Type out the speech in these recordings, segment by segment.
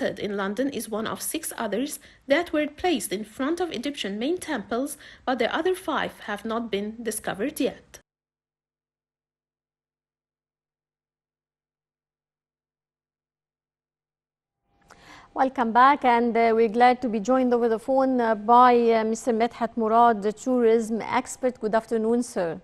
in London is one of 6 others that were placed in front of Egyptian main temples, but the other 5 have not been discovered yet. Welcome back, and we're glad to be joined over the phone by Mr. Medhat Murad, the tourism expert. Good afternoon, sir.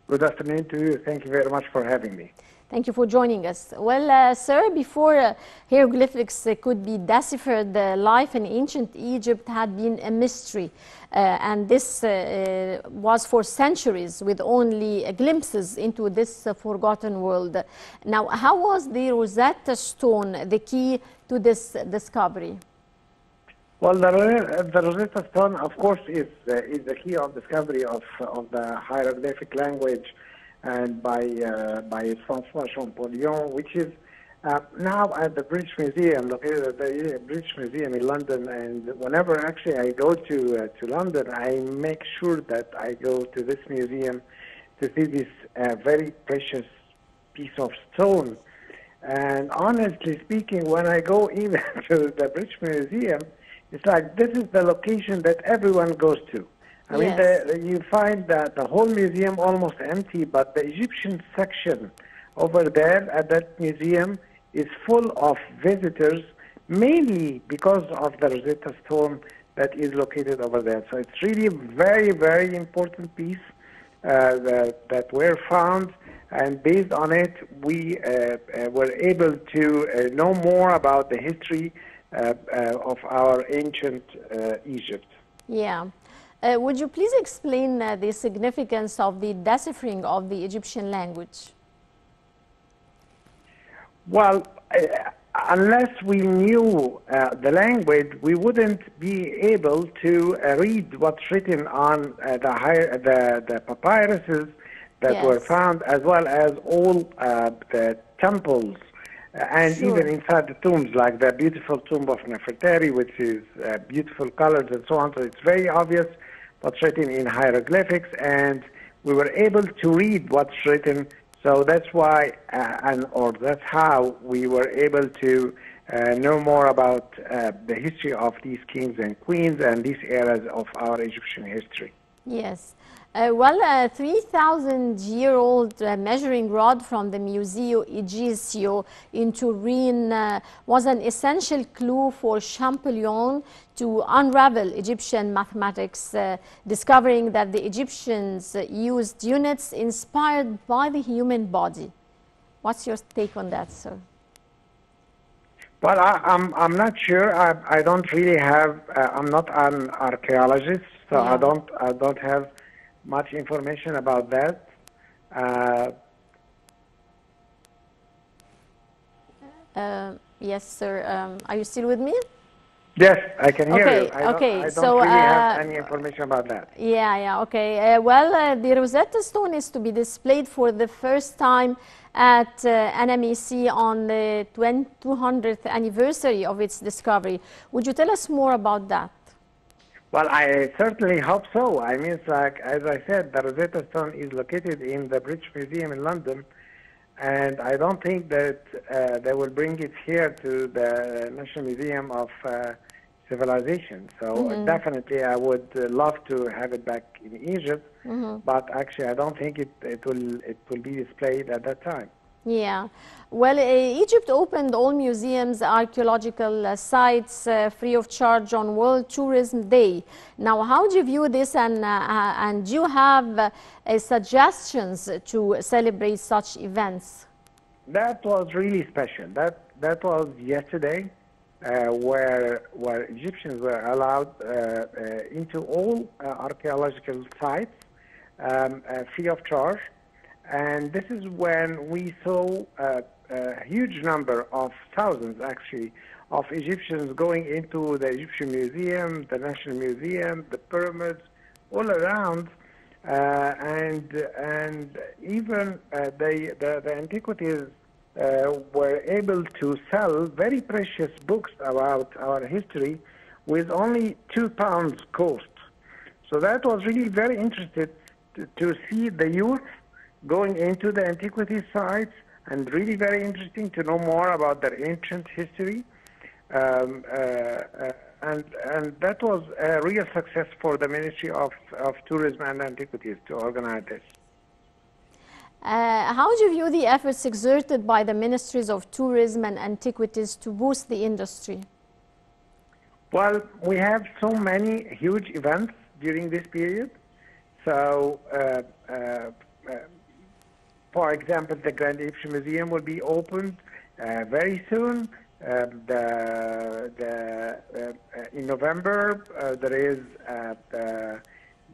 Good afternoon to you. Thank you very much for having me. Thank you for joining us. Well, sir, before hieroglyphics could be deciphered, life in ancient Egypt had been a mystery. And this was for centuries with only glimpses into this forgotten world. Now, how was the Rosetta Stone the key to this discovery? Well, the Rosetta Stone, of course, is the key of discovery of the hieroglyphic language, and by François Champollion, which is now at the British Museum, located at the British Museum in London. And whenever actually I go to London, I make sure that I go to this museum to see this very precious piece of stone. And honestly speaking, when I go even to the British Museum, it's like this is the location that everyone goes to. I mean, you find that the whole museum almost empty, but the Egyptian section over there at that museum is full of visitors, mainly because of the Rosetta Stone that is located over there. So it's really a very, very important piece that were found, and based on it, we were able to know more about the history of our ancient Egypt. Yeah. Would you please explain the significance of the deciphering of the Egyptian language? Well, unless we knew the language, we wouldn't be able to read what's written on the papyruses that were found, as well as all the temples, and even inside the tombs, like the beautiful tomb of Nefertari, which is beautiful colors and so on. So it's very obvious what's written in hieroglyphics, and we were able to read what's written. So that's why, or that's how we were able to know more about the history of these kings and queens and these eras of our Egyptian history. Yes. Well, a 3,000-year-old measuring rod from the Museo Egizio in Turin was an essential clue for Champollion to unravel Egyptian mathematics, discovering that the Egyptians used units inspired by the human body. What's your take on that, sir? Well, I'm not sure. I don't really have. I'm not an archaeologist, so I don't have much information about that. Yes, sir. Are you still with me? Yes, I can hear you. I don't really have any information about that. Okay. Well, the Rosetta Stone is to be displayed for the first time at NMEC on the 200th anniversary of its discovery. Would you tell us more about that? Well, I certainly hope so. I mean, it's like, as I said, the Rosetta Stone is located in the British Museum in London, and I don't think that they will bring it here to the National Museum of Civilization. So definitely I would love to have it back in Egypt, but actually I don't think it will be displayed at that time. Yeah. Well, Egypt opened all museums, archaeological sites free of charge on World Tourism Day. Now, how do you view this, and do you have suggestions to celebrate such events? That was really special. That was yesterday, where Egyptians were allowed into all archaeological sites free of charge. And this is when we saw a huge number of thousands, actually, of Egyptians going into the Egyptian Museum, the National Museum, the pyramids, all around, and even the antiquities were able to sell very precious books about our history with only £2 cost. So that was really very interesting to see the youth going into the antiquity sites, and really very interesting to know more about their ancient history. And that was a real success for the Ministry of Tourism and Antiquities to organize this. How do you view the efforts exerted by the Ministries of Tourism and Antiquities to boost the industry? Well, we have so many huge events during this period. So, for example, the Grand Egyptian Museum will be opened very soon. In November, there is the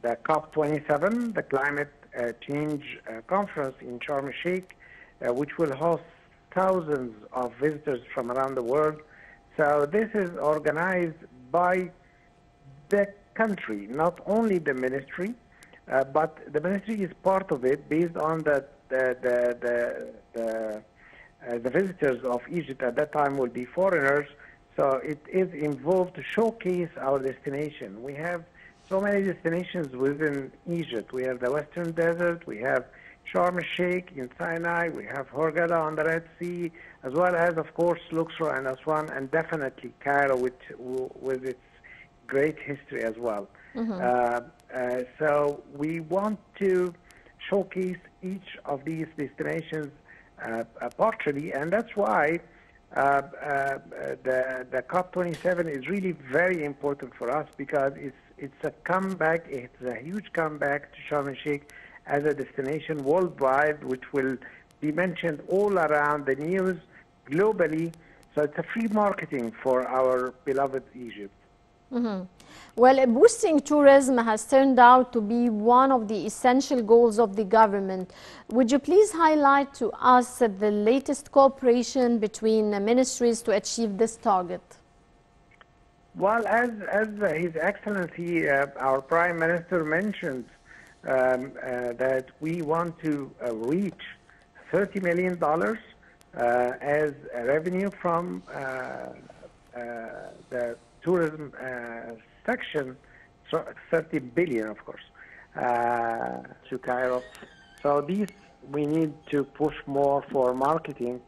COP27, the Climate Change Conference in Sharm el-Sheikh, which will host thousands of visitors from around the world. So this is organized by the country, not only the ministry, but the ministry is part of it based on the visitors of Egypt at that time will be foreigners. So it is involved to showcase our destination. We have so many destinations within Egypt. We have the Western Desert, we have Sharm el-Sheikh in Sinai, we have Hurghada on the Red Sea, as well as, of course, Luxor and Aswan, and definitely Cairo with its great history as well. So we want to showcase each of these destinations partially, and that's why the COP27 is really very important for us, because it's a comeback, it's a huge comeback to Sharm el-Sheikh as a destination worldwide, which will be mentioned all around the news globally. So it's a free marketing for our beloved Egypt. Well, boosting tourism has turned out to be one of the essential goals of the government. Would you please highlight to us the latest cooperation between ministries to achieve this target? Well, as His Excellency, our Prime Minister mentioned, that we want to reach $30 million as a revenue from the tourism section, so 30 billion, of course, to Cairo. So these we need to push more for marketing.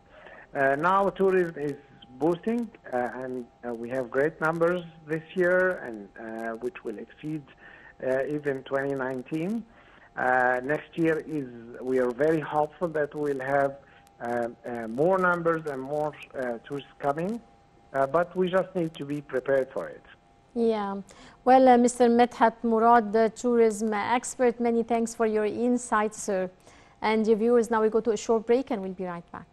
Now tourism is boosting, and we have great numbers this year, and which will exceed even 2019. Next year we are very hopeful that we'll have more numbers and more tourists coming, but we just need to be prepared for it. Yeah. Well, Mr. Medhat Murad, the tourism expert, many thanks for your insights, sir. And your viewers, now we go to a short break and we'll be right back.